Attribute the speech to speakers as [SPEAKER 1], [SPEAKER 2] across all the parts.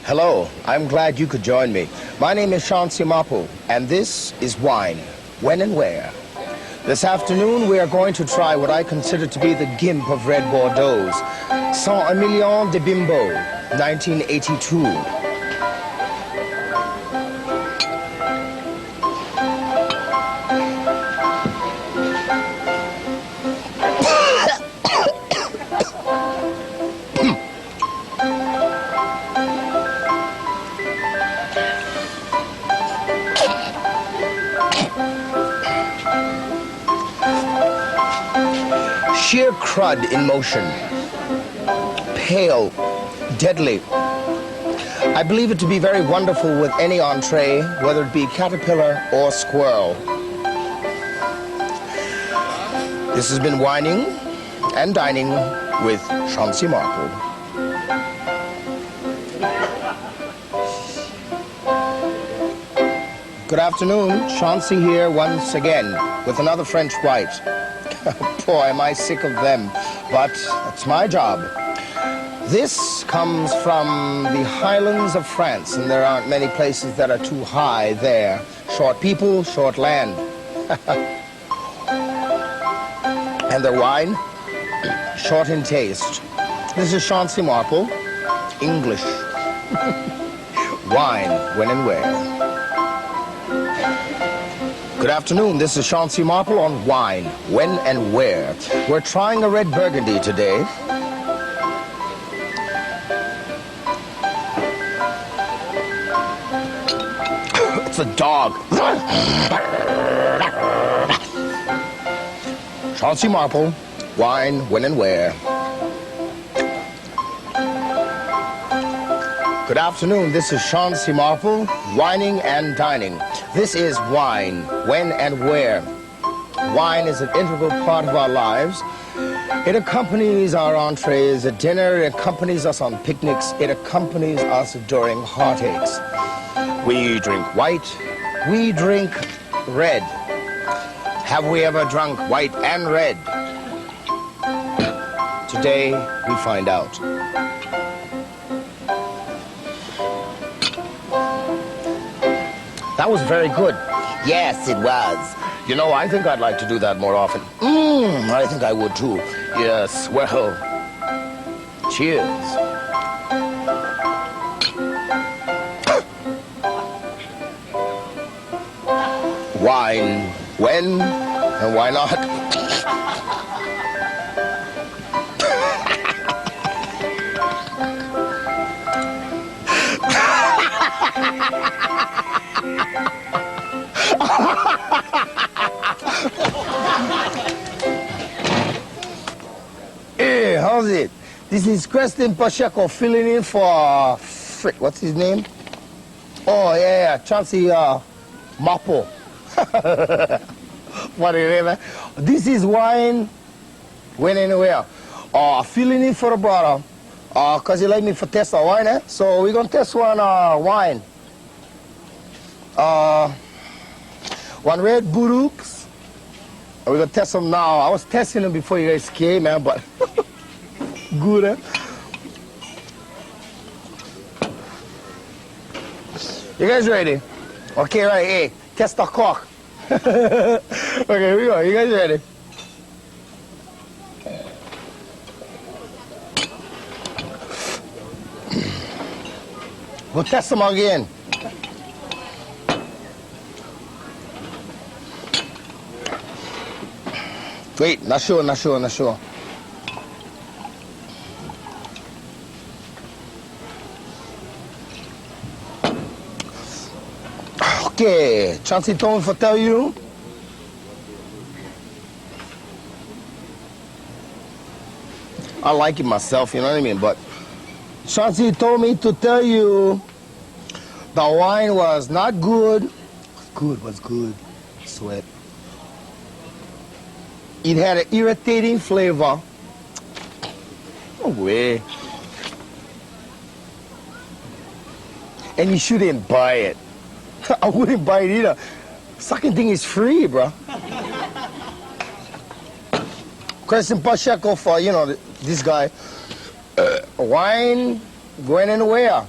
[SPEAKER 1] Hello, I'm glad you could join me. My name is Chauncey Mapu, and this is Wine, When and Where. This afternoon, we are going to try what I consider to be the gimp of red Bordeaux, 101 Million de Bimbo, 1982. Sheer crud in motion. Pale, deadly. I believe it to be very wonderful with any entree, whether it be caterpillar or squirrel. This has been Wining and Dining with Chauncey Marple. Good afternoon, Chauncey here once again with another French white. Boy, am I sick of them, but it's my job. This comes from the highlands of France, and there aren't many places that are too high there. Short people, short land. And their wine, short in taste. This is Chauncey Marple, English. Wine, when and where. Good afternoon, this is Chauncey Marple on Wine, When and Where. We're trying a red Burgundy today. It's a dog. Chauncey Marple, Wine, When and Where. Good afternoon, this is Chauncey Marple, Wining and Dining. This is Wine, When and Where. Wine is an integral part of our lives. It accompanies our entrees at dinner, it accompanies us on picnics, it accompanies us during heartaches. We drink white, we drink red. Have we ever drunk white and red? Today, we find out. That was very good. Yes, it was. You know, I think I'd like to do that more often. I think I would too. Yes, well, cheers. Wine, when and why not? Hey, how's it? This is Creston Pacheco filling in for Frick. What's his name? Oh yeah, Chauncey Mapo. Funny name, man. This is Wine, When and Where. Filling in for the brother. Cause he like me for test of wine, eh? So we're gonna test one wine. One red Burux. We're gonna test them now. I was testing them before you guys came, man, but good, eh? You guys ready? Okay, right, hey, test the cork. Okay, here we go. You guys ready? We'll test them again. Wait, not sure. Okay, Chauncey told me to tell you. I like it myself, you know what I mean? But Chauncey told me to tell you the wine was not good. Was good. Sweat. It had an irritating flavor. No way. And you shouldn't buy it. I wouldn't buy it either. Fucking thing is free, bro. Creston Pacheco for, you know, this guy. Wine, when and where.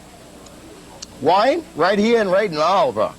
[SPEAKER 1] Wine? Right here and right now, bro.